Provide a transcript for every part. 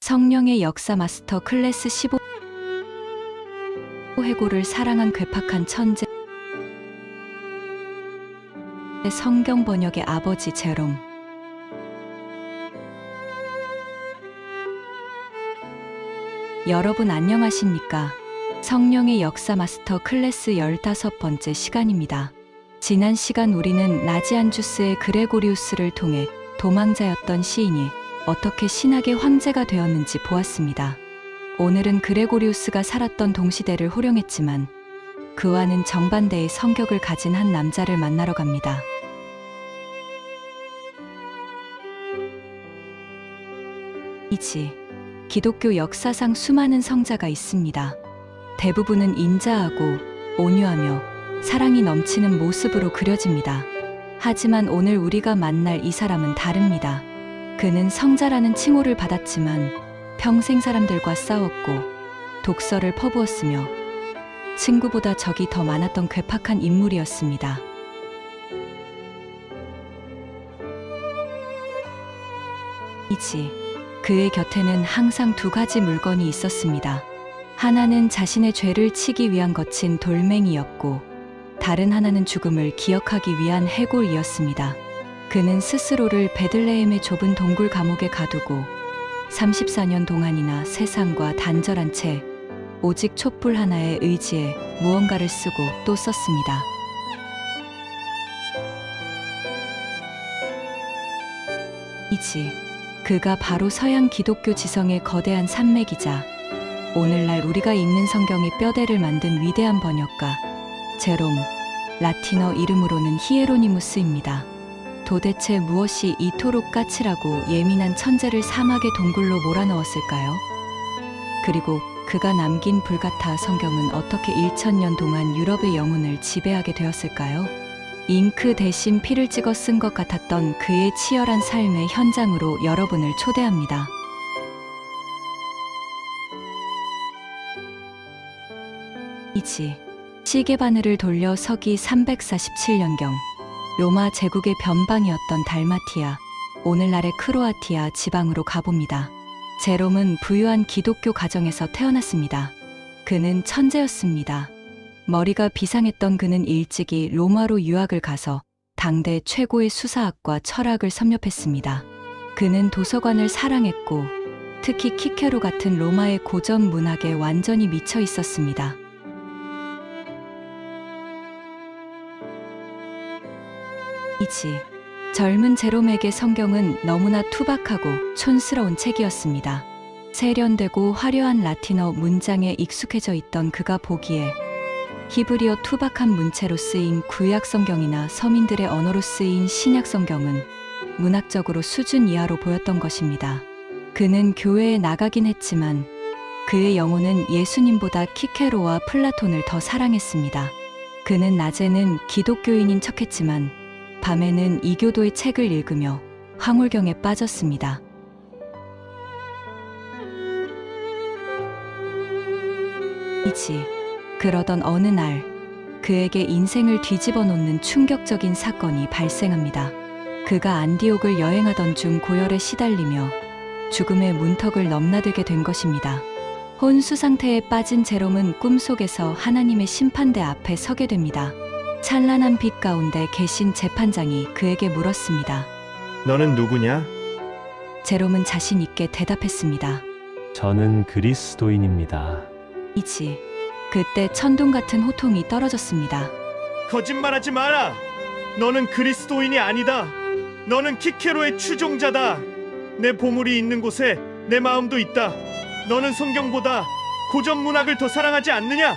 성령의 역사 마스터 클래스 15 해고를 사랑한 괴팍한 천재 성경 번역의 아버지 제롬. 여러분 안녕하십니까? 성령의 역사 마스터 클래스 15번째 시간입니다. 지난 시간 우리는 나지안주스의 그레고리우스를 통해 도망자였던 시인이 어떻게 신학의 황제가 되었는지 보았습니다. 오늘은 그레고리우스가 살았던 동시대를 호령했지만 그와는 정반대의 성격을 가진 한 남자를 만나러 갑니다. 기독교 역사상 수많은 성자가 있습니다. 대부분은 인자하고 온유하며 사랑이 넘치는 모습으로 그려집니다. 하지만 오늘 우리가 만날 이 사람은 다릅니다. 그는 성자라는 칭호를 받았지만 평생 사람들과 싸웠고 독서를 퍼부었으며 친구보다 적이 더 많았던 괴팍한 인물이었습니다. 그의 곁에는 항상 두 가지 물건이 있었습니다. 하나는 자신의 죄를 치기 위한 거친 돌멩이였고 다른 하나는 죽음을 기억하기 위한 해골이었습니다. 그는 스스로를 베들레헴의 좁은 동굴 감옥에 가두고 34년 동안이나 세상과 단절한 채 오직 촛불 하나에 의지해 무언가를 쓰고 또 썼습니다. 그가 바로 서양 기독교 지성의 거대한 산맥이자 오늘날 우리가 읽는 성경의 뼈대를 만든 위대한 번역가 제롬, 라틴어 이름으로는 히에로니무스입니다. 도대체 무엇이 이토록 까칠하고 예민한 천재를 사막의 동굴로 몰아넣었을까요? 그리고 그가 남긴 불가타 성경은 어떻게 1000년 동안 유럽의 영혼을 지배하게 되었을까요? 잉크 대신 피를 찍어 쓴 것 같았던 그의 치열한 삶의 현장으로 여러분을 초대합니다. 시계 바늘을 돌려 서기 347년경 로마 제국의 변방이었던 달마티아, 오늘날의 크로아티아 지방으로 가봅니다. 제롬은 부유한 기독교 가정에서 태어났습니다. 그는 천재였습니다. 머리가 비상했던 그는 일찍이 로마로 유학을 가서 당대 최고의 수사학과 철학을 섭렵했습니다. 그는 도서관을 사랑했고 특히 키케로 같은 로마의 고전 문학에 완전히 미쳐 있었습니다. 젊은 제롬에게 성경은 너무나 투박하고 촌스러운 책이었습니다. 세련되고 화려한 라틴어 문장에 익숙해져 있던 그가 보기에 히브리어 투박한 문체로 쓰인 구약 성경이나 서민들의 언어로 쓰인 신약 성경은 문학적으로 수준 이하로 보였던 것입니다. 그는 교회에 나가긴 했지만 그의 영혼은 예수님보다 키케로와 플라톤을 더 사랑했습니다. 그는 낮에는 기독교인인 척했지만 밤에는 이교도의 책을 읽으며 황홀경에 빠졌습니다. 그러던 어느 날 그에게 인생을 뒤집어 놓는 충격적인 사건이 발생합니다. 그가 안디옥을 여행하던 중 고열에 시달리며 죽음의 문턱을 넘나들게 된 것입니다. 혼수 상태에 빠진 제롬은 꿈속에서 하나님의 심판대 앞에 서게 됩니다. 찬란한 빛 가운데 계신 재판장이 그에게 물었습니다. 너는 누구냐? 제롬은 자신 있게 대답했습니다. 저는 그리스도인입니다. 그때 천둥 같은 호통이 떨어졌습니다. 거짓말하지 마라! 너는 그리스도인이 아니다. 너는 키케로의 추종자다. 내 보물이 있는 곳에 내 마음도 있다. 너는 성경보다 고전 문학을 더 사랑하지 않느냐?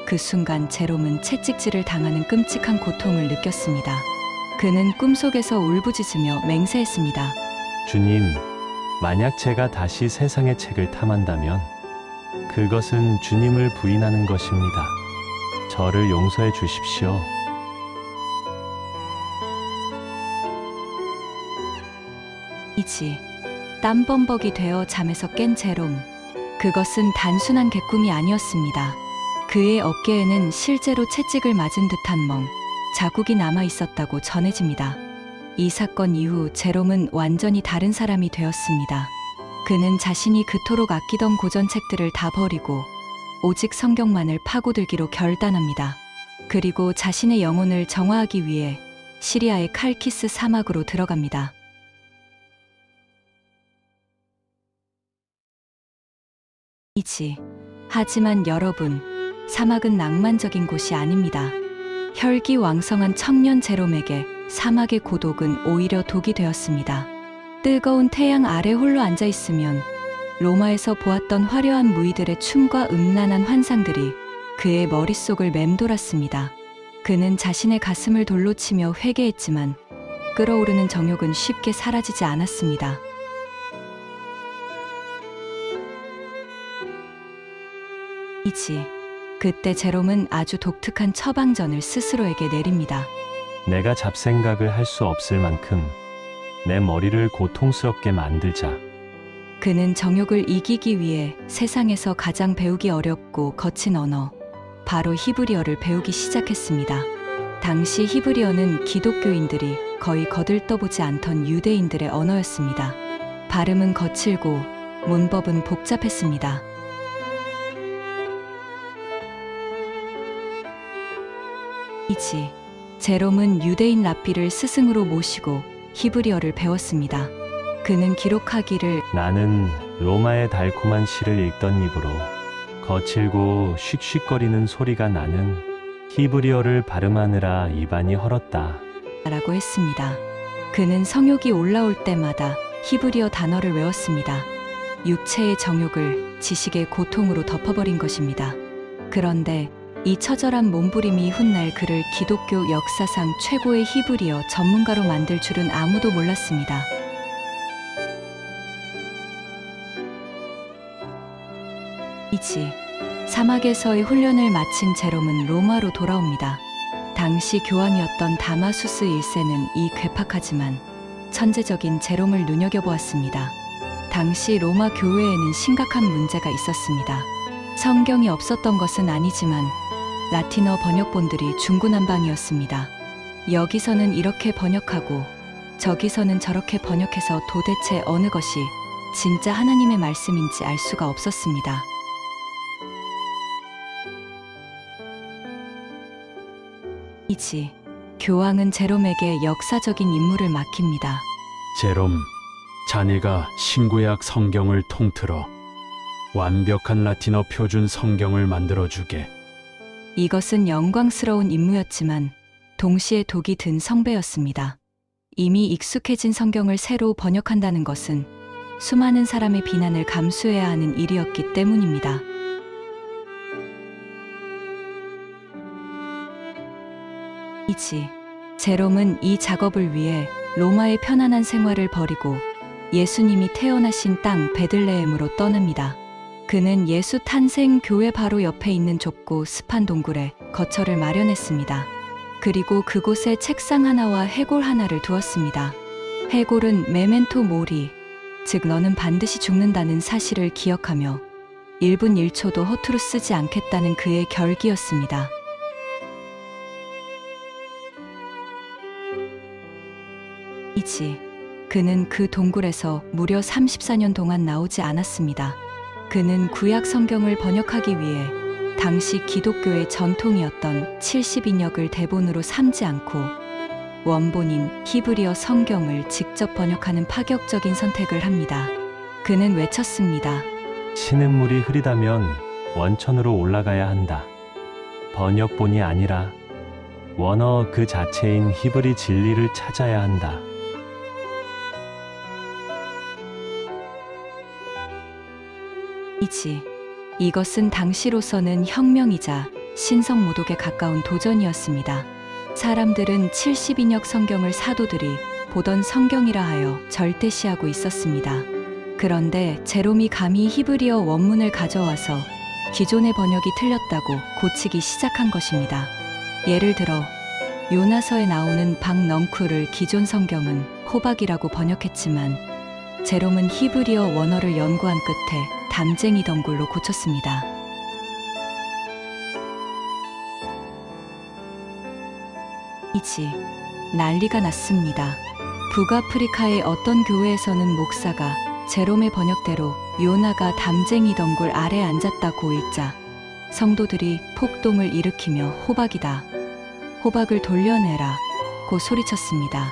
그 순간 제롬은 채찍질을 당하는 끔찍한 고통을 느꼈습니다. 그는 꿈속에서 울부짖으며 맹세했습니다. 주님, 만약 제가 다시 세상의 책을 탐한다면 그것은 주님을 부인하는 것입니다. 저를 용서해 주십시오. 땀범벅이 되어 잠에서 깬 제롬. 그것은 단순한 개꿈이 아니었습니다. 그의 어깨에는 실제로 채찍을 맞은 듯한 자국이 남아 있었다고 전해집니다. 이 사건 이후 제롬은 완전히 다른 사람이 되었습니다. 그는 자신이 그토록 아끼던 고전책들을 다 버리고 오직 성경만을 파고들기로 결단합니다. 그리고 자신의 영혼을 정화하기 위해 시리아의 칼키스 사막으로 들어갑니다. 하지만 여러분, 사막은 낭만적인 곳이 아닙니다. 혈기왕성한 청년 제롬에게 사막의 고독은 오히려 독이 되었습니다. 뜨거운 태양 아래 홀로 앉아 있으면 로마에서 보았던 화려한 무희들의 춤과 음란한 환상들이 그의 머릿속을 맴돌았습니다. 그는 자신의 가슴을 돌로 치며 회개했지만 끓어오르는 정욕은 쉽게 사라지지 않았습니다. 그때 제롬은 아주 독특한 처방전을 스스로에게 내립니다. 내가 잡생각을 할 수 없을 만큼 내 머리를 고통스럽게 만들자. 그는 정욕을 이기기 위해 세상에서 가장 배우기 어렵고 거친 언어, 바로 히브리어를 배우기 시작했습니다. 당시 히브리어는 기독교인들이 거의 거들떠보지 않던 유대인들의 언어였습니다. 발음은 거칠고 문법은 복잡했습니다. 제롬은 유대인 랍비를 스승으로 모시고 히브리어를 배웠습니다. 그는 기록하기를 나는 로마의 달콤한 시를 읽던 입으로 거칠고 쉭쉭거리는 소리가 나는 히브리어를 발음하느라 입안이 헐었다. 라고 했습니다. 그는 성욕이 올라올 때마다 히브리어 단어를 외웠습니다. 육체의 정욕을 지식의 고통으로 덮어버린 것입니다. 그런데 이 처절한 몸부림이 훗날 그를 기독교 역사상 최고의 히브리어 전문가로 만들 줄은 아무도 몰랐습니다. 사막에서의 훈련을 마친 제롬은 로마로 돌아옵니다. 당시 교황이었던 다마수스 1세는 이 괴팍하지만 천재적인 제롬을 눈여겨보았습니다. 당시 로마 교회에는 심각한 문제가 있었습니다. 성경이 없었던 것은 아니지만 라틴어 번역본들이 중구난방이었습니다. 여기서는 이렇게 번역하고 저기서는 저렇게 번역해서 도대체 어느 것이 진짜 하나님의 말씀인지 알 수가 없었습니다. 교황은 제롬에게 역사적인 임무를 맡깁니다. 제롬, 자네가 신구약 성경을 통틀어 완벽한 라틴어 표준 성경을 만들어주게. 이것은 영광스러운 임무였지만 동시에 독이 든 성배였습니다. 이미 익숙해진 성경을 새로 번역한다는 것은 수많은 사람의 비난을 감수해야 하는 일이었기 때문입니다. 제롬은 이 작업을 위해 로마의 편안한 생활을 버리고 예수님이 태어나신 땅 베들레헴으로 떠납니다. 그는 예수 탄생 교회 바로 옆에 있는 좁고 습한 동굴에 거처를 마련했습니다. 그리고 그곳에 책상 하나와 해골 하나를 두었습니다. 해골은 메멘토 모리, 즉 너는 반드시 죽는다는 사실을 기억하며 1분 1초도 허투루 쓰지 않겠다는 그의 결기였습니다. 그는 그 동굴에서 무려 34년 동안 나오지 않았습니다. 그는 구약 성경을 번역하기 위해 당시 기독교의 전통이었던 70인역을 대본으로 삼지 않고 원본인 히브리어 성경을 직접 번역하는 파격적인 선택을 합니다. 그는 외쳤습니다. 신음물이 흐리다면 원천으로 올라가야 한다. 번역본이 아니라 원어 그 자체인 히브리 진리를 찾아야 한다. 이것은 당시로서는 혁명이자 신성모독에 가까운 도전이었습니다. 사람들은 70인역 성경을 사도들이 보던 성경이라 하여 절대시하고 있었습니다. 그런데 제롬이 감히 히브리어 원문을 가져와서 기존의 번역이 틀렸다고 고치기 시작한 것입니다. 예를 들어 요나서에 나오는 박넝쿨을 기존 성경은 호박이라고 번역했지만 제롬은 히브리어 원어를 연구한 끝에 담쟁이 덩굴로 고쳤습니다. 난리가 났습니다. 북아프리카의 어떤 교회에서는 목사가 제롬의 번역대로 요나가 담쟁이 덩굴 아래 앉았다고 읽자 성도들이 폭동을 일으키며 호박이다, 호박을 돌려내라 고 소리쳤습니다.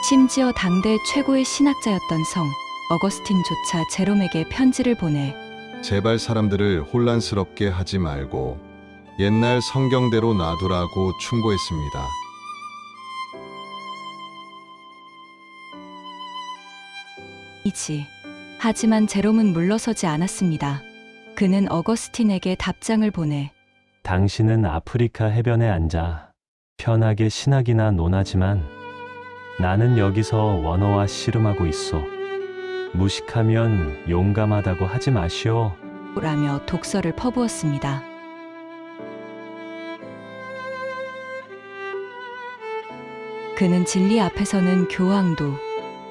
심지어 당대 최고의 신학자였던 성 어거스틴조차 제롬에게 편지를 보내 제발 사람들을 혼란스럽게 하지 말고 옛날 성경대로 놔두라고 충고했습니다. 이지. 하지만 제롬은 물러서지 않았습니다. 그는 어거스틴에게 답장을 보내 당신은 아프리카 해변에 앉아 편하게 신학이나 논하지만 나는 여기서 원어와 씨름하고 있어. 무식하면 용감하다고 하지 마시오. 라며 독서를 퍼부었습니다. 그는 진리 앞에서는 교황도,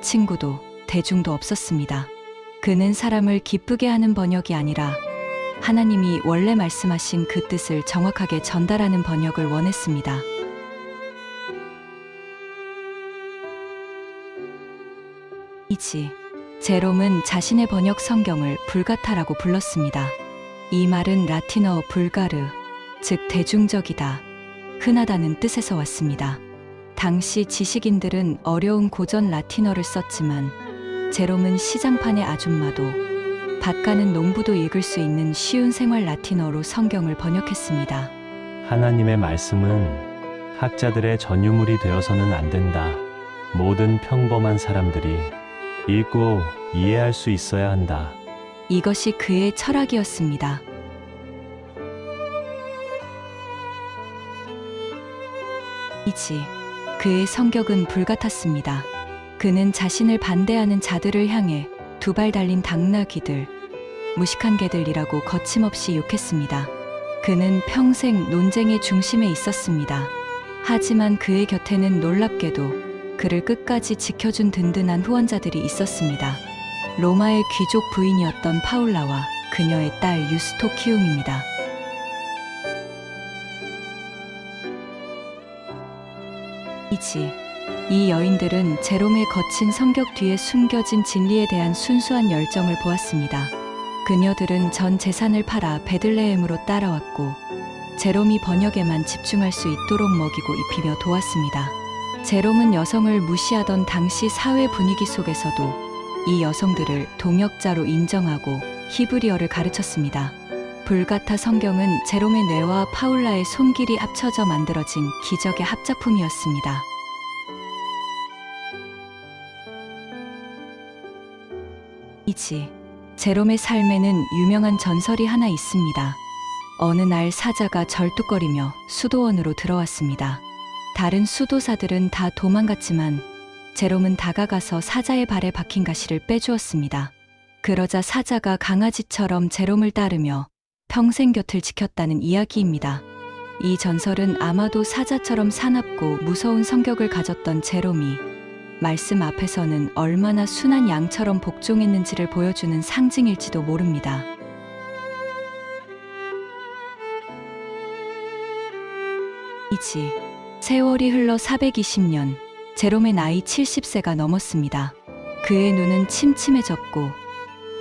친구도, 대중도 없었습니다. 그는 사람을 기쁘게 하는 번역이 아니라 하나님이 원래 말씀하신 그 뜻을 정확하게 전달하는 번역을 원했습니다. 이지. 제롬은 자신의 번역 성경을 불가타라고 불렀습니다. 이 말은 라틴어 불가르, 즉 대중적이다, 흔하다는 뜻에서 왔습니다. 당시 지식인들은 어려운 고전 라틴어를 썼지만 제롬은 시장판의 아줌마도 밭 가는 농부도 읽을 수 있는 쉬운 생활 라틴어로 성경을 번역했습니다. 하나님의 말씀은 학자들의 전유물이 되어서는 안 된다. 모든 평범한 사람들이 읽고 이해할 수 있어야 한다. 이것이 그의 철학이었습니다. 이지. 그의 성격은 불같았습니다. 그는 자신을 반대하는 자들을 향해 두 발 달린 당나귀들, 무식한 개들이라고 거침없이 욕했습니다. 그는 평생 논쟁의 중심에 있었습니다. 하지만 그의 곁에는 놀랍게도 그를 끝까지 지켜준 든든한 후원자들이 있었습니다. 로마의 귀족 부인이었던 파울라와 그녀의 딸 유스토키움입니다. 이지. 이 여인들은 제롬의 거친 성격 뒤에 숨겨진 진리에 대한 순수한 열정을 보았습니다. 그녀들은 전 재산을 팔아 베들레헴으로 따라왔고 제롬이 번역에만 집중할 수 있도록 먹이고 입히며 도왔습니다. 제롬은 여성을 무시하던 당시 사회 분위기 속에서도 이 여성들을 동역자로 인정하고 히브리어를 가르쳤습니다. 불가타 성경은 제롬의 뇌와 파울라의 손길이 합쳐져 만들어진 기적의 합작품이었습니다. 이지. 제롬의 삶에는 유명한 전설이 하나 있습니다. 어느 날 사자가 절뚝거리며 수도원으로 들어왔습니다. 다른 수도사들은 다 도망갔지만 제롬은 다가가서 사자의 발에 박힌 가시를 빼주었습니다. 그러자 사자가 강아지처럼 제롬을 따르며 평생 곁을 지켰다는 이야기입니다. 이 전설은 아마도 사자처럼 사납고 무서운 성격을 가졌던 제롬이 말씀 앞에서는 얼마나 순한 양처럼 복종했는지를 보여주는 상징일지도 모릅니다. 이지. 세월이 흘러 420년, 제롬의 나이 70세가 넘었습니다. 그의 눈은 침침해졌고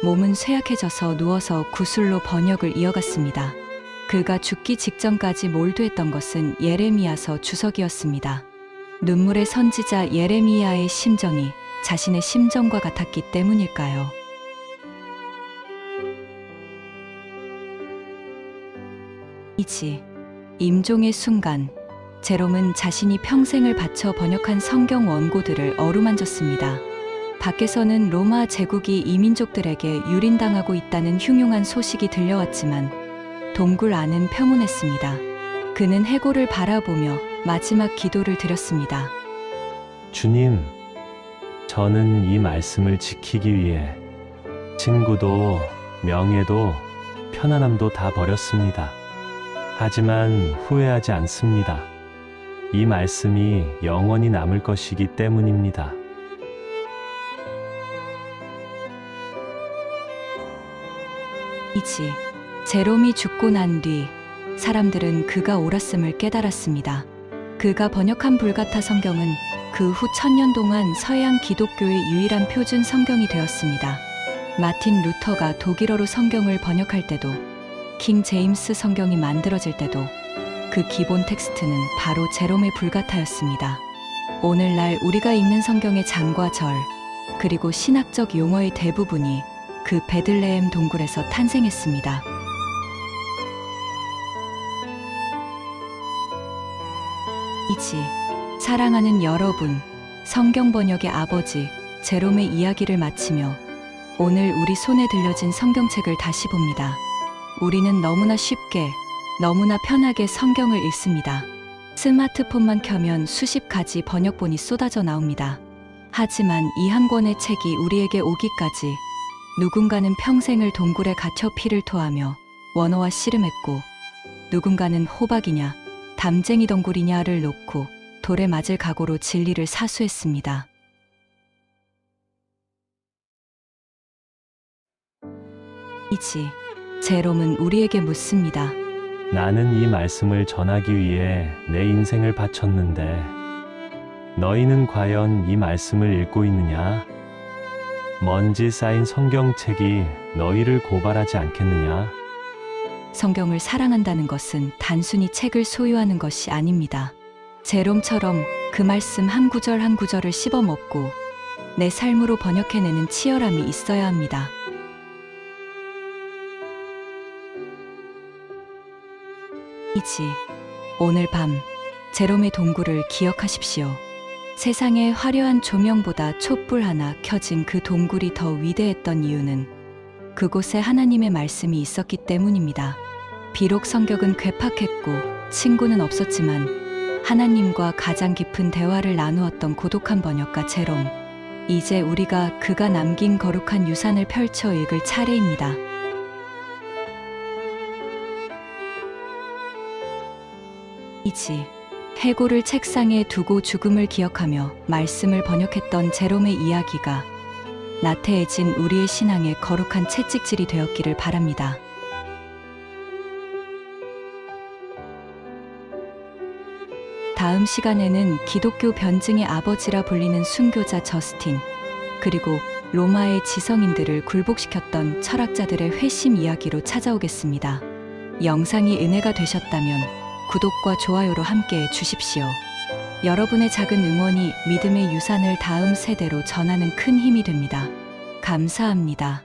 몸은 쇠약해져서 누워서 구슬로 번역을 이어갔습니다. 그가 죽기 직전까지 몰두했던 것은 예레미야서 주석이었습니다. 눈물의 선지자 예레미야의 심정이 자신의 심정과 같았기 때문일까요? 이지. 임종의 순간, 제롬은 자신이 평생을 바쳐 번역한 성경 원고들을 어루만졌습니다. 밖에서는 로마 제국이 이민족들에게 유린당하고 있다는 흉흉한 소식이 들려왔지만 동굴 안은 평온했습니다. 그는 해골을 바라보며 마지막 기도를 드렸습니다. 주님, 저는 이 말씀을 지키기 위해 친구도 명예도 편안함도 다 버렸습니다. 하지만 후회하지 않습니다. 이 말씀이 영원히 남을 것이기 때문입니다. 이지. 제롬이 죽고 난 뒤 사람들은 그가 옳았음을 깨달았습니다. 그가 번역한 불가타 성경은 그 후 1000년 동안 서양 기독교의 유일한 표준 성경이 되었습니다. 마틴 루터가 독일어로 성경을 번역할 때도, 킹 제임스 성경이 만들어질 때도 그 기본 텍스트는 바로 제롬의 불가타였습니다. 오늘날 우리가 읽는 성경의 장과 절, 그리고 신학적 용어의 대부분이 그 베들레헴 동굴에서 탄생했습니다. 이지, 사랑하는 여러분, 성경 번역의 아버지 제롬의 이야기를 마치며 오늘 우리 손에 들려진 성경책을 다시 봅니다. 우리는 너무나 쉽게, 너무나 편하게 성경을 읽습니다. 스마트폰만 켜면 수십 가지 번역본이 쏟아져 나옵니다. 하지만 이 한 권의 책이 우리에게 오기까지 누군가는 평생을 동굴에 갇혀 피를 토하며 원어와 씨름했고, 누군가는 호박이냐 담쟁이 덩굴이냐를 놓고 돌에 맞을 각오로 진리를 사수했습니다. 이지, 제롬은 우리에게 묻습니다. 나는 이 말씀을 전하기 위해 내 인생을 바쳤는데 너희는 과연 이 말씀을 읽고 있느냐? 먼지 쌓인 성경책이 너희를 고발하지 않겠느냐? 성경을 사랑한다는 것은 단순히 책을 소유하는 것이 아닙니다. 제롬처럼 그 말씀 한 구절 한 구절을 씹어먹고 내 삶으로 번역해내는 치열함이 있어야 합니다. 이지, 오늘 밤 제롬의 동굴을 기억하십시오. 세상의 화려한 조명보다 촛불 하나 켜진 그 동굴이 더 위대했던 이유는 그곳에 하나님의 말씀이 있었기 때문입니다. 비록 성격은 괴팍했고 친구는 없었지만 하나님과 가장 깊은 대화를 나누었던 고독한 번역가 제롬. 이제 우리가 그가 남긴 거룩한 유산을 펼쳐 읽을 차례입니다. 이지, 해골을 책상에 두고 죽음을 기억하며 말씀을 번역했던 제롬의 이야기가 나태해진 우리의 신앙의 거룩한 채찍질이 되었기를 바랍니다. 다음 시간에는 기독교 변증의 아버지라 불리는 순교자 저스틴, 그리고 로마의 지성인들을 굴복시켰던 철학자들의 회심 이야기로 찾아오겠습니다. 영상이 은혜가 되셨다면 구독과 좋아요로 함께해 주십시오. 여러분의 작은 응원이 믿음의 유산을 다음 세대로 전하는 큰 힘이 됩니다. 감사합니다.